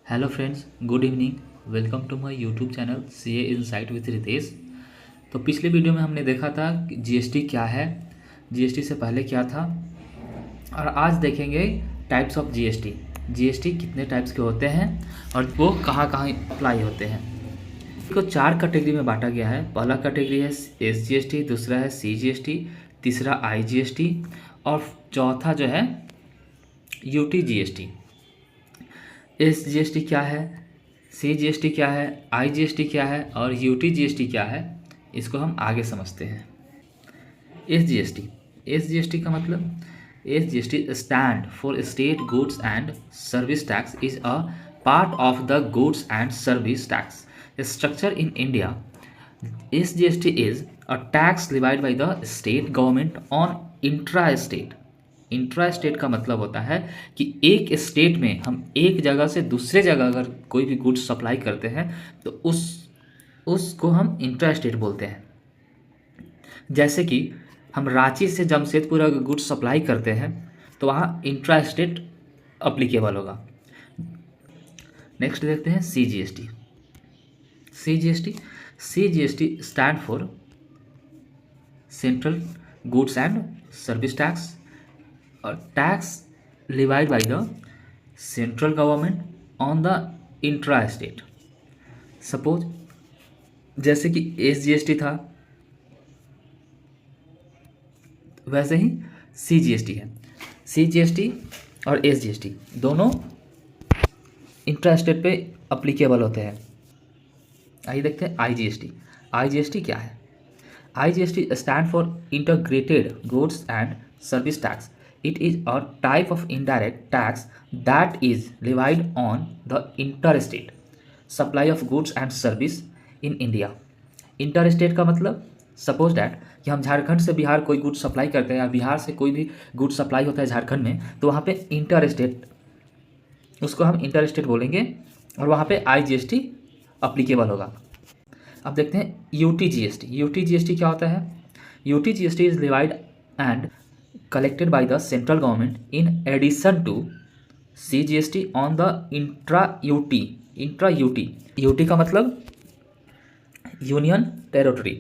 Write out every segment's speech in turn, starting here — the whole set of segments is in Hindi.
Hello friends, good evening. Welcome to my YouTube channel CA Insight with Ritesh. तो पिछले वीडियो में हमने देखा था कि जीएसटी क्या है, जीएसटी से पहले क्या था, और आज देखेंगे टाइप्स ऑफ जीएसटी। जीएसटी कितने टाइप्स के होते हैं और वो कहाँ कहाँ अप्लाई होते हैं। इसको चार कैटेगरी में बांटा गया है। पहला कैटेगरी है एसजीएसटी, दूसरा है सीजीएसटी, तीसरा आईजीएसटी और चौथा जो है यूटीजीएसटी। एस जीएसटी क्या है, सी जीएसटी क्या है, आई जीएसटी क्या है और यूटी जीएसटी क्या है, इसको हम आगे समझते हैं। एस जीएसटी, एस जीएसटी का मतलब, S GST stand for state goods and service tax, is a part of the goods and service tax structure in India. SGST is a tax levied by the state government on intra state. Intra state का मतलब होता है कि एक स्टेट में हम एक जगह से दूसरे जगह अगर कोई भी गुड्स सप्लाई करते हैं तो उसको हम इंट्रा स्टेट बोलते हैं। जैसे कि हम रांची से जमशेदपुर अगर गुड्स सप्लाई करते हैं तो वहाँ इंट्रा स्टेट अप्लीकेबल होगा। नेक्स्ट देखते हैं C G S T. C G S T, C G S T stand for central goods and service tax, और tax levied by the central government on the intra state. Suppose जैसे कि एस जी एस टी था वैसे ही सी जी एस टी है। सी जी एस टी और एस जी एस टी दोनों इंट्रा स्टेट पे अप्लीकेबल होते हैं। आइए देखते हैं I G S T. I G S T क्या है? I G S T stand for integrated goods and service tax. It is a type of indirect tax that is levied on the interstate supply of goods and service in India. Interstate का मतलब सपोज डैट कि हम झारखंड से बिहार कोई गुड्स सप्लाई करते हैं या बिहार से कोई भी गुड्स सप्लाई होता है झारखंड में, तो वहाँ पे इंटर स्टेट, उसको हम इंटर स्टेट बोलेंगे और वहाँ पे आई जी एस टी अप्लीकेबल होगा। अब देखते हैं U T G S T. U T G S T क्या होता है? U T G S T is levied and collected by the central government in addition to CGST on the UT का मतलब union territory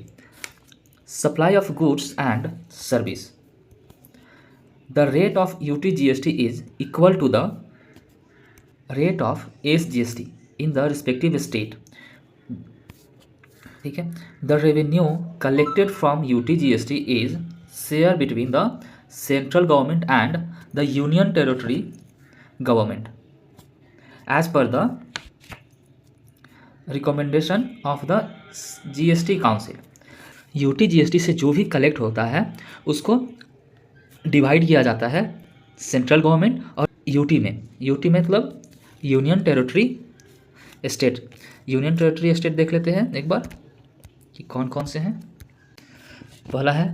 supply of goods and service. The rate of UTGST is equal to the rate of SGST in the respective state. ठीक है। The revenue collected from UTGST is share between the central government and the union territory government as per the recommendation of the GST council। UTGST से जो भी कलेक्ट होता है उसको डिवाइड किया जाता है सेंट्रल गवर्नमेंट और यूटी में। यूटी मतलब union territory state. Union territory state देख लेते हैं एक बार कि कौन कौन से हैं। पहला है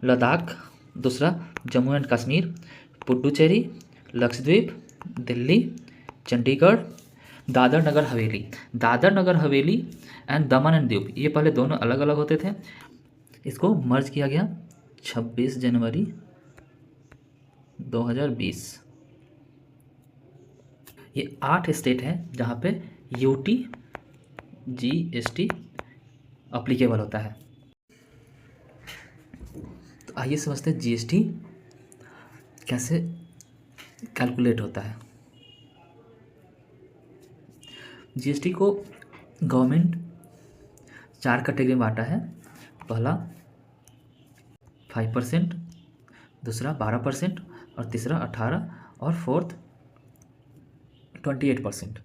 लद्दाख, दूसरा Jammu and Kashmir, Puducherry, Lakshadweep, Delhi, Chandigarh, Dadar Nagar Haveli. Dadar Nagar Haveli and Daman and Diu, ये पहले दोनों अलग अलग होते थे, इसको मर्ज किया गया 26 जनवरी 2020। ये 8 स्टेट हैं जहाँ पे यूटी जीएसटी अप्लीकेबल होता है। तो आइए समझते हैं जीएसटी कैसे कैलकुलेट होता है। जीएसटी को गवर्नमेंट 4 कैटेगरी में बांटा है। पहला 5%, दूसरा 12% और तीसरा 18% और फोर्थ 28%।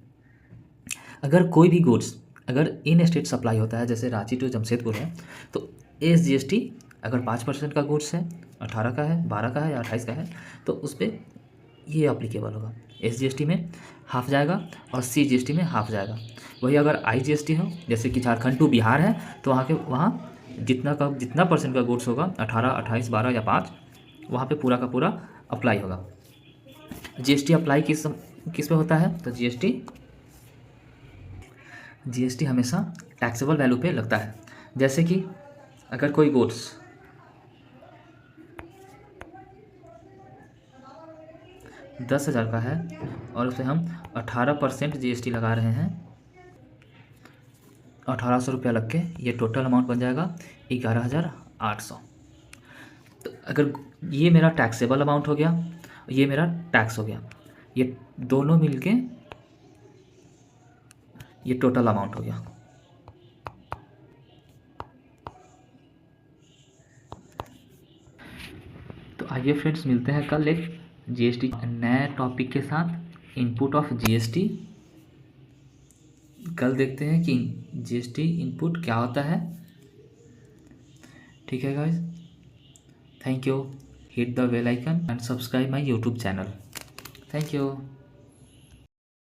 अगर कोई भी गुड्स अगर इन स्टेट सप्लाई होता है, जैसे रांची टू जमशेदपुर है, तो एस जी एस टी अगर 5% का गुड्स है, 18 का है, 12 का है या 28 का है, तो उस पर ये अप्लीकेबल होगा। एस जी एस टी में हाफ जाएगा और सी जी एस टी में हाफ जाएगा। वही अगर आई जी एस टी हो, जैसे कि झारखंड टू बिहार है, तो वहाँ जितना परसेंट का गुड्स होगा, 18, 28, 12 या 5, वहाँ पे पूरा का पूरा अप्लाई होगा। जी एस टी अप्लाई किस पे होता है? तो जी एस टी हमेशा टैक्सेबल वैल्यू पे लगता है। जैसे कि अगर कोई 10,000 का है और उसे हम 18% GST लगा रहे हैं, 1800 रुपया लग के ये टोटल अमाउंट बन जाएगा 11,800। तो अगर ये मेरा टैक्सेबल अमाउंट हो गया, ये मेरा टैक्स हो गया, ये दोनों मिलके ये टोटल अमाउंट हो गया। तो आइए फ्रेंड्स, मिलते हैं कल एक GST नए टॉपिक के साथ, इनपुट ऑफ GST। कल देखते हैं कि GST इनपुट क्या होता है। ठीक है guys, thank you. Hit the bell icon and subscribe my YouTube channel. Thank you.